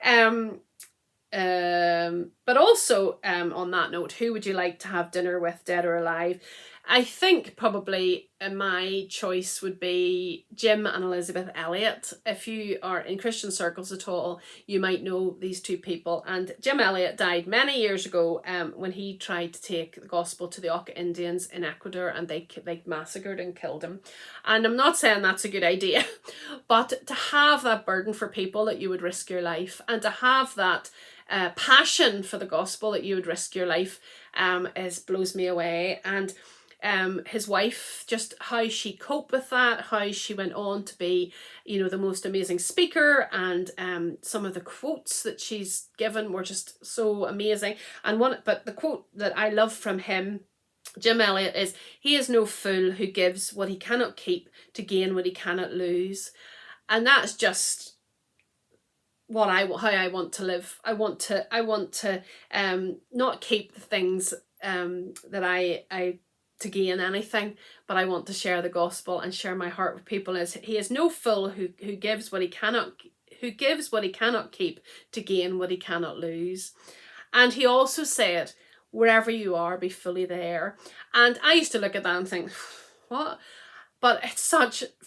But also, on that note, who would you like to have dinner with, dead or alive? I think probably my choice would be Jim and Elizabeth Elliot. If you are in Christian circles at all, you might know these two people. And Jim Elliot died many years ago when he tried to take the gospel to the Auca Indians in Ecuador, and they massacred and killed him. And I'm not saying that's a good idea, but to have that burden for people that you would risk your life, and to have that passion for the gospel that you would risk your life blows me away. And his wife, just how she coped with that, how she went on to be, the most amazing speaker, and some of the quotes that she's given were just so amazing. But the quote that I love from him, Jim Elliot, is, "He is no fool who gives what he cannot keep to gain what he cannot lose." And that's just how I want to live. I want to not keep the things that I to gain anything, but I want to share the gospel and share my heart with people. He is no fool who gives what he cannot keep to gain what he cannot lose. And he also said, "Wherever you are, be fully there." And I used to look at that and think, what? But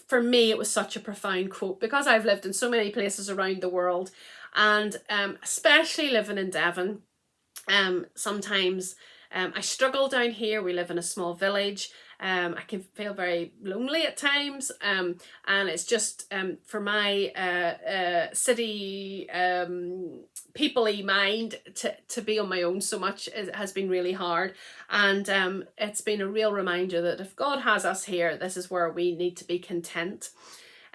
for me, it was such a profound quote, because I've lived in so many places around the world, and especially living in Devon, sometimes I struggle down here. We live in a small village. I can feel very lonely at times, and it's just for my city people-y mind to be on my own so much has been really hard. And it's been a real reminder that if God has us here, this is where we need to be content.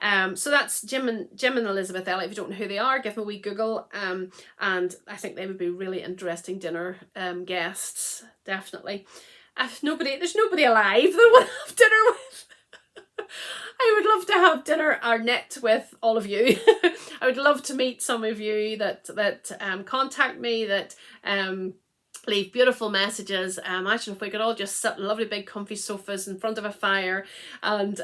So that's Jim and Elizabeth Elliot. If you don't know who they are, give them a wee Google. And I think they would be really interesting dinner guests, definitely. There's nobody alive that I want to have dinner with. I would love to have dinner or knit with all of you. I would love to meet some of you that contact me, that leave beautiful messages. Imagine if we could all just sit in lovely big comfy sofas in front of a fire and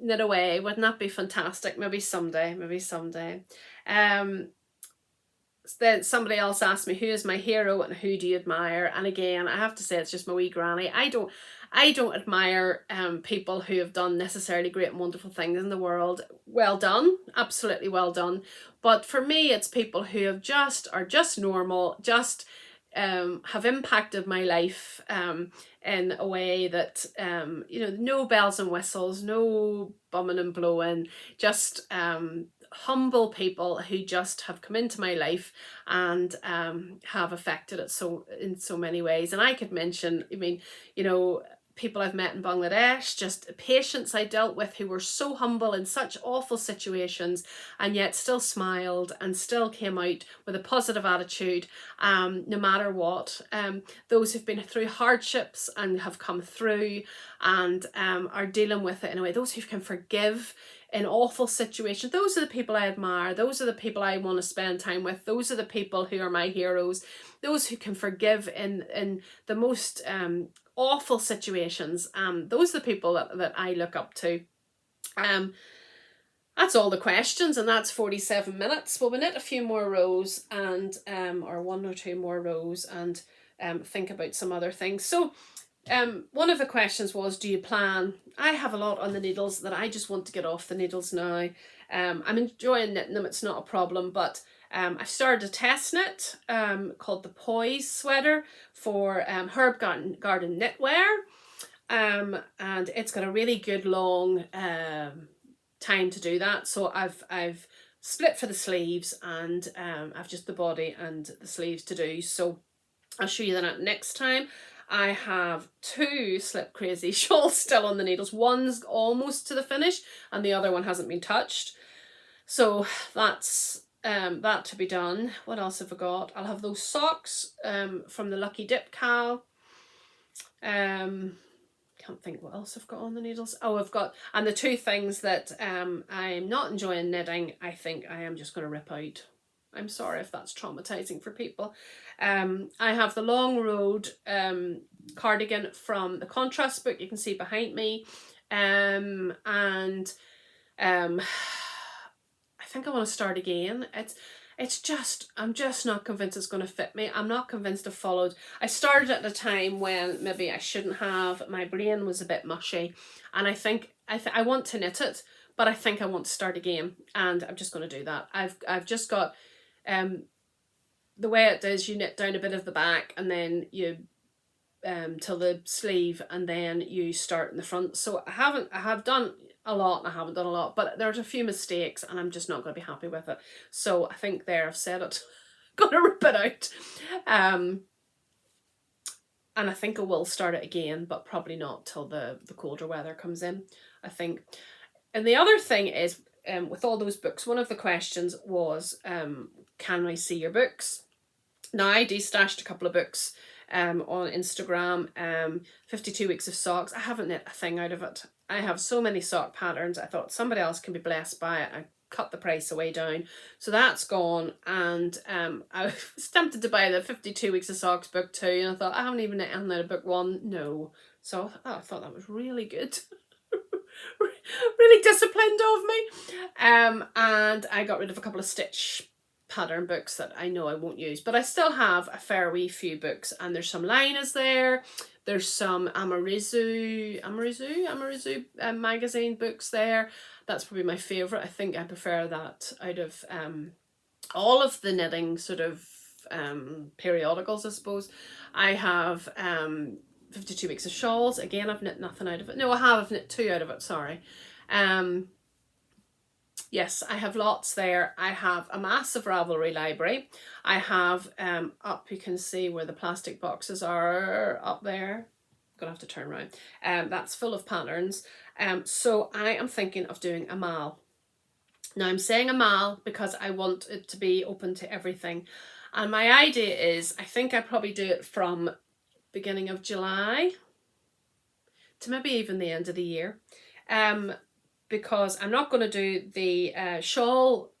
knit away. Wouldn't that be fantastic? Maybe someday. Then somebody else asked me, who is my hero and who do you admire? And again, I have to say, it's just my wee granny. I don't admire people who have done necessarily great and wonderful things in the world. Well done, absolutely well done. But for me, it's people who are just normal, just have impacted my life in a way that no bells and whistles, no bumming and blowing, just humble people who just have come into my life and have affected it in so many ways. And I could mention, people I've met in Bangladesh, just patients I dealt with who were so humble in such awful situations and yet still smiled and still came out with a positive attitude, no matter what. Those who've been through hardships and have come through and are dealing with it in a way, those who can forgive in awful situations, those are the people I admire. Those are the people I want to spend time with. Those are the people who are my heroes. Those who can forgive in the most awful situations. Those are the people that I look up to. That's all the questions, and that's 47 minutes. Well, we knit a few more rows and or one or two more rows and think about some other things. So one of the questions was, do you plan? I have a lot on the needles that I just want to get off the needles now. I'm enjoying knitting them, it's not a problem, but I've started a test knit called the Poise sweater for Herb Garden Knitwear, and it's got a really good long time to do that. So I've split for the sleeves, and I've just the body and the sleeves to do. So I'll show you that next time. I have 2 Slip Crazy shawls still on the needles. One's almost to the finish and the other one hasn't been touched. So that's that to be done. What else have I got? I'll have those socks from the Lucky Dip Cal. Can't think what else I've got on the needles. Oh, I've got, and the 2 things that I'm not enjoying knitting, I think I am just going to rip out. I'm sorry if that's traumatizing for people. I have the Long Road cardigan from the Contrast book, you can see behind me. I think I want to start again. I'm just not convinced it's going to fit me. I'm not convinced I started at a time when maybe I shouldn't have. My brain was a bit mushy, and I think I want to knit it, but I think I want to start again, and I'm just going to do that. I've just got, the way it is, you knit down a bit of the back, and then you till the sleeve, and then you start in the front. So I have done a lot and I haven't done a lot, but there's a few mistakes and I'm just not going to be happy with it. So I think there, I've said it. Gonna rip it out. And I think I will start it again, but probably not till the colder weather comes in, I think. And the other thing is, with all those books, one of the questions was, can I see your books? Now, I destashed a couple of books on Instagram, 52 weeks of socks. I haven't knit a thing out of it. I have so many sock patterns. I thought somebody else can be blessed by it. I cut the price away down. So that's gone. And I was tempted to buy the 52 weeks of socks book too. And I thought, I haven't even knit out of book one. No. So I thought that was really good. Really disciplined of me. And I got rid of a couple of stitch pattern books that I know I won't use, but I still have a fair wee few books, and there's some Linas there, there's some Amarizu magazine books there. That's probably my favourite. I think I prefer that out of all of the knitting sort of periodicals, I suppose. I have 52 weeks of shawls. Again, I've knit nothing out of it. No, I've knit 2 out of it, sorry. Yes, I have lots there. I have a massive Ravelry library. I have up, you can see where the plastic boxes are up there. I'm gonna have to turn around. That's full of patterns. So I am thinking of doing a mal. Now I'm saying a mal because I want it to be open to everything. And my idea is, I think I probably do it from beginning of July to maybe even the end of the year. Because I'm not going to do the shawl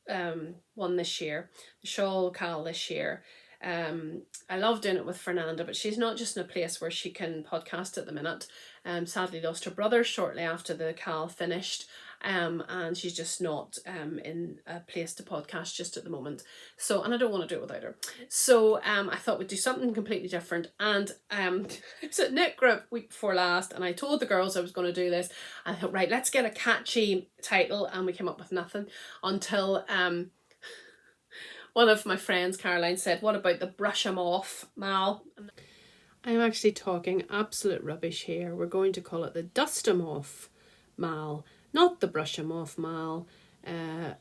one this year, the shawl cal this year. I love doing it with Fernanda, but she's not just in a place where she can podcast at the minute. Sadly lost her brother shortly after the cal finished, and she's just not in a place to podcast just at the moment. So, and I don't want to do it without her. So I thought we'd do something completely different. And I was at knit group week before last, and I told the girls I was going to do this. I thought, right, let's get a catchy title, and we came up with nothing until one of my friends, Caroline, said, what about the brush 'em off mal? I'm actually talking absolute rubbish here. We're going to call it the dust 'em off mal, not the brush 'em off mal.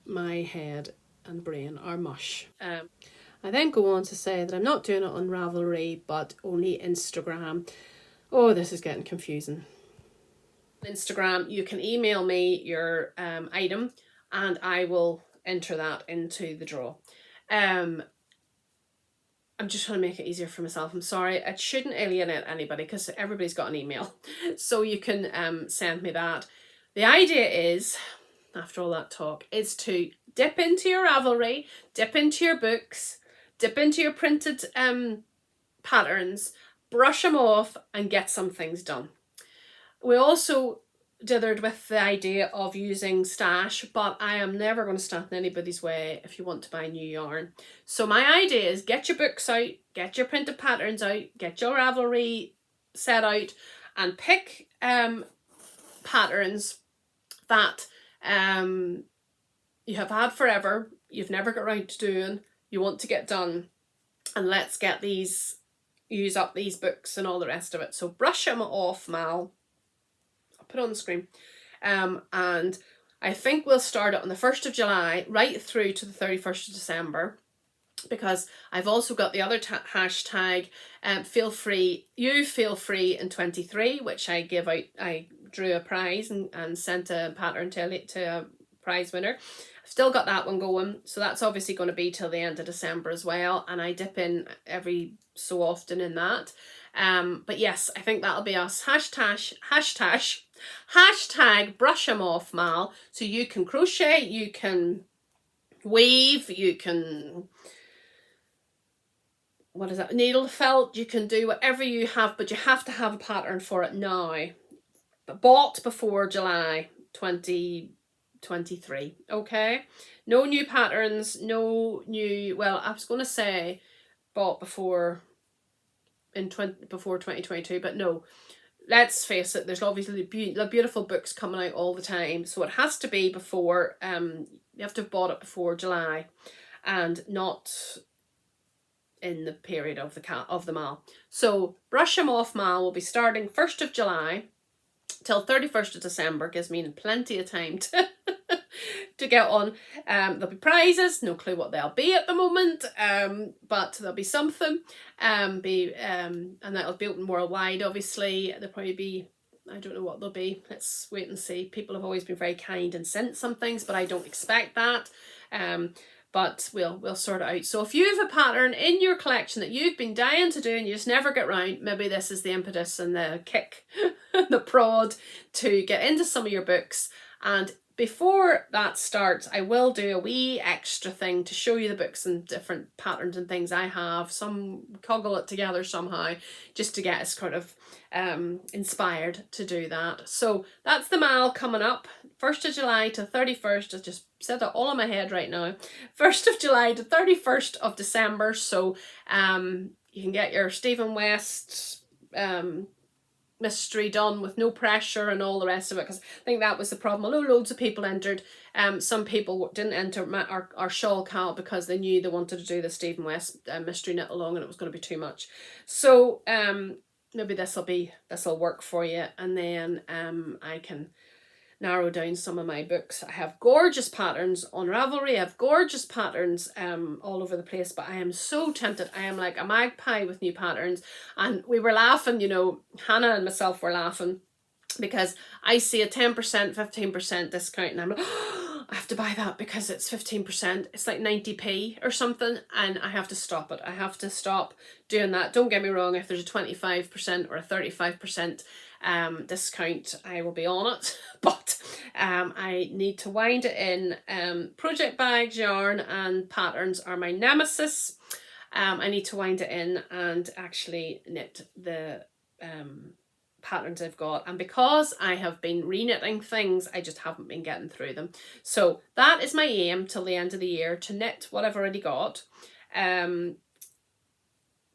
My head and brain are mush. I then go on to say that I'm not doing it on Ravelry, but only Instagram. Oh, this is getting confusing. Instagram, you can email me your item and I will enter that into the draw. I'm just trying to make it easier for myself. I'm sorry, it shouldn't alienate anybody because everybody's got an email. So you can send me that. The idea is, after all that talk, is to dip into your Ravelry, dip into your books, dip into your printed patterns, brush them off and get some things done. We also dithered with the idea of using stash, but I am never going to stand in anybody's way if you want to buy new yarn. So my idea is get your books out, get your printed patterns out, get your Ravelry set out, and pick patterns that you have had forever, you've never got around to doing, you want to get done, and let's get these, use up these books and all the rest of it. So brush them off, Mal. I'll put it on the screen. And I think we'll start it on the 1st of July right through to the 31st of December, because I've also got the other hashtag, feel free in 23, which I give out. I drew a prize and sent a pattern to a prize winner. I've still got that one going, so that's obviously going to be till the end of December as well, and I dip in every so often in that. But yes, I think that'll be us. Hashtag brush 'em off, Mal. So you can crochet, you can weave, you can, what is that, needle felt, you can do whatever you have, but you have to have a pattern for it now. But bought before July 2023. 2023. Okay, no new patterns, no new, well, I was going to say bought before before 2022, but no, let's face it, there's obviously beautiful books coming out all the time, so it has to be before, you have to have bought it before July, and not in the period of the mall. So Brush 'em Off Mall will be starting 1st of July till 31st of December. Gives me plenty of time to to get on. There'll be prizes, no clue what they'll be at the moment, but there'll be something. And that'll be open worldwide, obviously. There'll probably be, I don't know what they'll be. Let's wait and see. People have always been very kind and sent some things, but I don't expect that. But we'll sort it out. So if you have a pattern in your collection that you've been dying to do and you just never get round, maybe this is the impetus and the kick, the prod to get into some of your books. And before that starts, I will do a wee extra thing to show you the books and different patterns and things I have. Some cobble it together somehow just to get us kind of inspired to do that. So that's the mall coming up, 1st of July to 31st. I just said that all in my head right now. 1st of July to 31st of December. So you can get your Stephen West mystery done with no pressure and all the rest of it, because I think that was the problem. Although loads of people entered, some people didn't enter our shawl cal because they knew they wanted to do the Stephen West mystery knit along and it was going to be too much. So maybe this'll work for you, and then I can narrow down some of my books. I have gorgeous patterns on Ravelry. I have gorgeous patterns all over the place, but I am so tempted. I am like a magpie with new patterns. And we were laughing, you know, Hannah and myself were laughing because I see a 10%, 15% discount and I'm like, oh, I have to buy that because it's 15%. It's like 90p or something, and I have to stop it. I have to stop doing that. Don't get me wrong, if there's a 25% or a 35% discount, I will be on it, but I need to wind it in. Project bags, yarn and patterns are my nemesis. I need to wind it in and actually knit the patterns I've got, and because I have been re-knitting things, I just haven't been getting through them. So that is my aim till the end of the year, to knit what I've already got.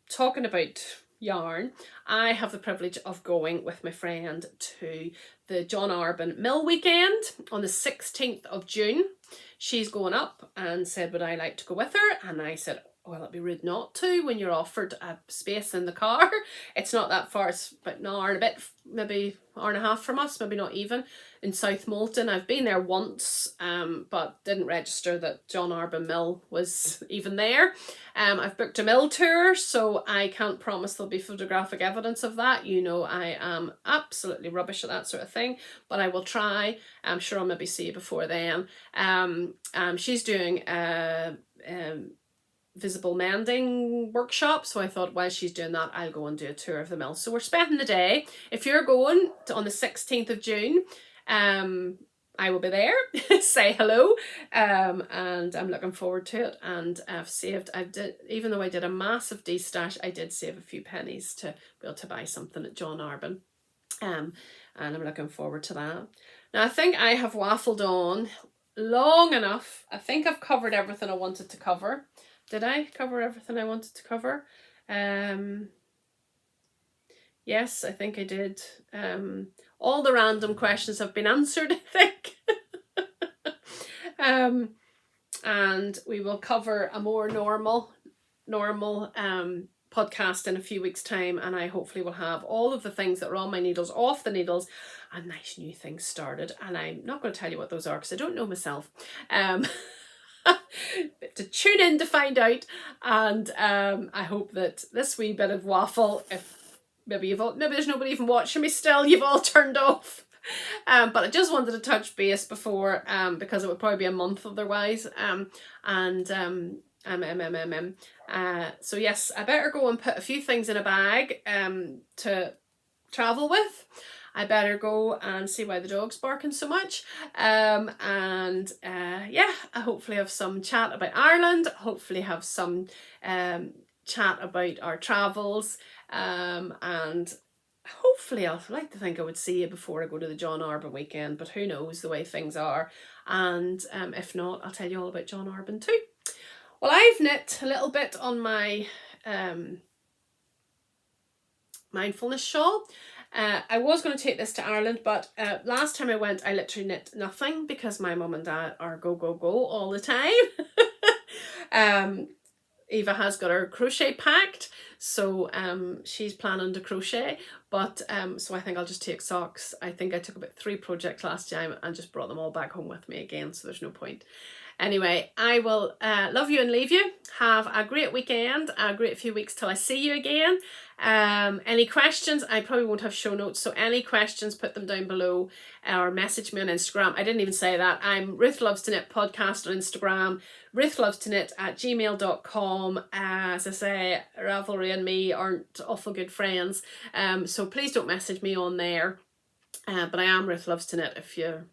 Talking about yarn, I have the privilege of going with my friend to the John Arbon Mill weekend on the 16th of June. She's going up and said would I like to go with her, and I said, well, it'd be rude not to when you're offered a space in the car. It's not that far, it's about an hour and a bit, maybe hour and a half from us, maybe not even, in South Molton. I've been there once, but didn't register that John Arbon Mill was even there. I've booked a mill tour, so I can't promise there'll be photographic evidence of that. You know, I am absolutely rubbish at that sort of thing, but I will try. I'm sure I'll maybe see you before then. She's doing visible mending workshop, so I thought while she's doing that I'll go and do a tour of the mill. So we're spending the day. If you're going on the 16th of June, I will be there. Say hello, and I'm looking forward to it. And even though I did a massive de-stash, I did save a few pennies to be able to buy something at John Arbon, and I'm looking forward to that. Now I think I have waffled on long enough. I think I've covered everything I wanted to cover. Did I cover everything I wanted to cover? Yes, I think I did. All the random questions have been answered, I think. And we will cover a more normal podcast in a few weeks' time, and I hopefully will have all of the things that are on my needles off the needles and nice new things started. And I'm not going to tell you what those are because I don't know myself. To tune in to find out, and I hope that this wee bit of waffle, if maybe there's nobody even watching me still, you've all turned off, but I just wanted to touch base before, because it would probably be a month otherwise, so yes, I better go and put a few things in a bag to travel with. I better go and see why the dog's barking so much. Yeah, I hopefully have some chat about Ireland, hopefully have some chat about our travels, and hopefully I'll like to think I would see you before I go to the John Arbon weekend, but who knows the way things are. And if not, I'll tell you all about John Arbon too. Well, I've knit a little bit on my mindfulness shawl. I was going to take this to Ireland, but last time I went, I literally knit nothing because my mum and dad are go, go, go all the time. Eva has got her crochet packed, so she's planning to crochet, but so I think I'll just take socks. I think I took about 3 projects last time and just brought them all back home with me again, so there's no point. Anyway, I will love you and leave you. Have a great weekend, a great few weeks till I see you again. Any questions? I probably won't have show notes, so any questions, put them down below or message me on Instagram. I didn't even say that. I'm Ruth Loves to Knit podcast on Instagram, ruthlovestoknit@gmail.com. As I say, Ravelry and me aren't awful good friends, so please don't message me on there. But I am Ruth Loves to Knit if you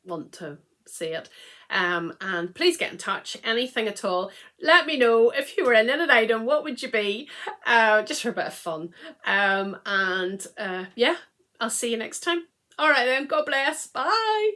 want to see it. And please get in touch, anything at all. Let me know if you were a knitted item, what would you be? Just for a bit of fun. Yeah, I'll see you next time. All right then, God bless. Bye.